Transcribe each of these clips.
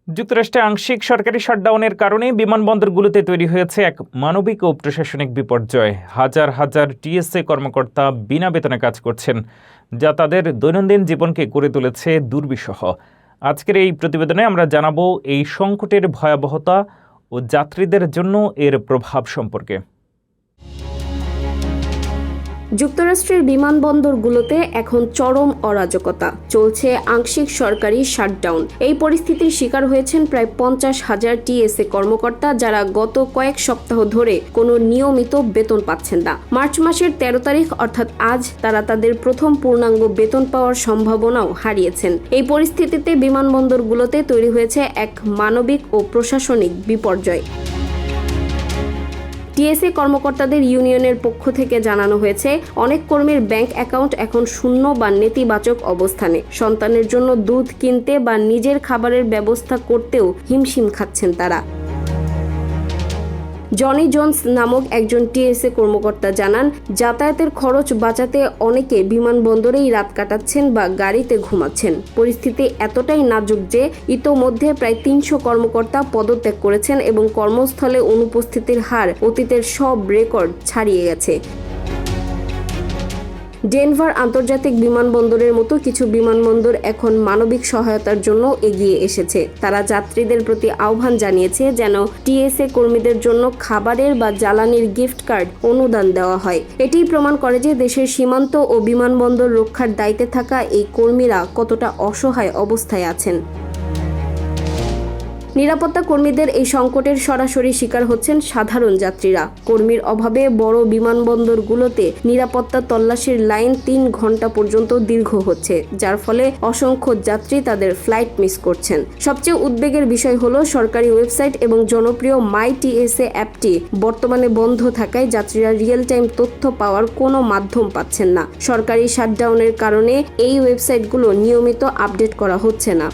যুক্তরাষ্ট্রে আংশিক সরকারি শাটডাউনের কারণে বিমানবন্দরগুলোতে তৈরি হয়েছে এক মানবিক ও প্রশাসনিক বিপর্যয়। হাজার হাজার টিএসএ কর্মকর্তা বিনা বেতনে কাজ করছেন, যা তাদের দৈনন্দিন জীবনকে করে তুলেছে দুর্বিষহ। আজকের এই প্রতিবেদনে আমরা জানাবো এই সংকটের ভয়াবহতা ও যাত্রীদের জন্য এর প্রভাব সম্পর্কে। যুক্তরাষ্ট্রের বিমানবন্দরগুলোতে এখন চরম অরাজকতা চলছে। আংশিক সরকারি শাটডাউন। এই পরিস্থিতির শিকার হয়েছেন প্রায় 50,000 টিএসএ কর্মকর্তা, যারা গত কয়েক সপ্তাহ ধরে কোনো নিয়মিত বেতন পাচ্ছেন না। মার্চ মাসের 13 তারিখ অর্থাৎ আজ তারা তাদের প্রথম পূর্ণাঙ্গ বেতন পাওয়ার সম্ভাবনাও হারিয়েছেন। এই পরিস্থিতিতে বিমানবন্দরগুলোতে তৈরি হয়েছে এক মানবিক ও প্রশাসনিক বিপর্যয়। টিএসএ কর্মকর্তাদের ইউনিয়নের পক্ষ থেকে জানানো হয়েছে, অনেক কর্মীর ব্যাংক অ্যাকাউন্ট এখন শূন্য বা নেতিবাচক অবস্থানে। সন্তানের জন্য দুধ কিনতে বা নিজের খাবারের ব্যবস্থা করতেও হিমশিম খাচ্ছেন তারা। জনি জোন্স নামক একজন টিএসএ কর্মকর্তা জানান, যাতায়াতের খরচ বাঁচাতে অনেকে বিমানবন্দরেই রাত কাটাচ্ছেন বা গাড়িতে ঘুমাচ্ছেন। পরিস্থিতি এতটাই নাজুক যে ইতোমধ্যে প্রায় 300 কর্মকর্তা পদত্যাগ করেছেন এবং কর্মস্থলে অনুপস্থিতির হার অতীতের সব রেকর্ড ছাড়িয়ে গেছে। ডেনভার আন্তর্জাতিক বিমানবন্দরের মতো কিছু বিমানবন্দর এখন মানবিক সহায়তার জন্য এগিয়ে এসেছে। তারা যাত্রীদের প্রতি আহ্বান জানিয়েছে যেন টিএসএ কর্মীদের জন্য খাবারের বা জ্বালানির গিফট কার্ড অনুদান দেওয়া হয়। এটি প্রমাণ করে যে দেশের সীমান্ত ও বিমানবন্দর রক্ষার দায়িত্বে থাকা এই কর্মীরা কতটা অসহায় অবস্থায় আছেন। নিরাপত্তা কর্মীদের এই সংকটের সরাসরি শিকার হচ্ছেন সাধারণ যাত্রীরা। কর্মীর অভাবে বড় বিমানবন্দরগুলোতে নিরাপত্তা তল্লাশির লাইন 3 ঘন্টা পর্যন্ত দীর্ঘ হচ্ছে, যার ফলে অসংখ্য যাত্রী তাদের ফ্লাইট মিস করছেন। সবচেয়ে উদ্বেগের বিষয় হলো, সরকারি ওয়েবসাইট এবং জনপ্রিয় মাই টিএসএ অ্যাপটি বর্তমানে বন্ধ থাকায় যাত্রীরা রিয়েল টাইম তথ্য পাওয়ার কোনো মাধ্যম পাচ্ছেন না। সরকারি শাটডাউনের কারণে এই ওয়েবসাইটগুলো নিয়মিত আপডেট করা হচ্ছে না।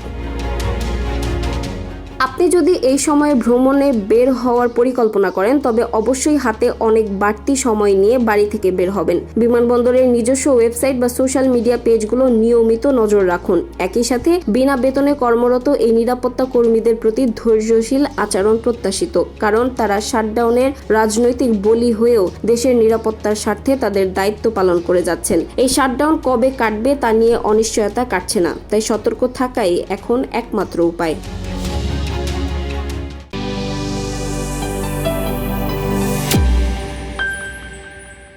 আপনি যদি এই সময়ে ভ্রমণে বের হওয়ার পরিকল্পনা করেন, তবে অবশ্যই হাতে অনেক বাড়তি সময় নিয়ে বাড়ি থেকে বের হবেন। বিমানবন্দরের নিজস্ব ওয়েবসাইট বা সোশ্যাল মিডিয়া পেজগুলো নিয়মিত নজর রাখুন। একই সাথে বিনা বেতনে কর্মরত এই নিরাপত্তা কর্মীদের প্রতি ধৈর্যশীল আচরণ প্রত্যাশিত, কারণ তারা শাটডাউনের রাজনৈতিক বলি হয়েও দেশের নিরাপত্তার স্বার্থে তাদের দায়িত্ব পালন করে যাচ্ছেন। এই শাটডাউন কবে কাটবে তা নিয়ে অনিশ্চয়তা কাটছে না, তাই সতর্ক থাকাই এখন একমাত্র উপায়।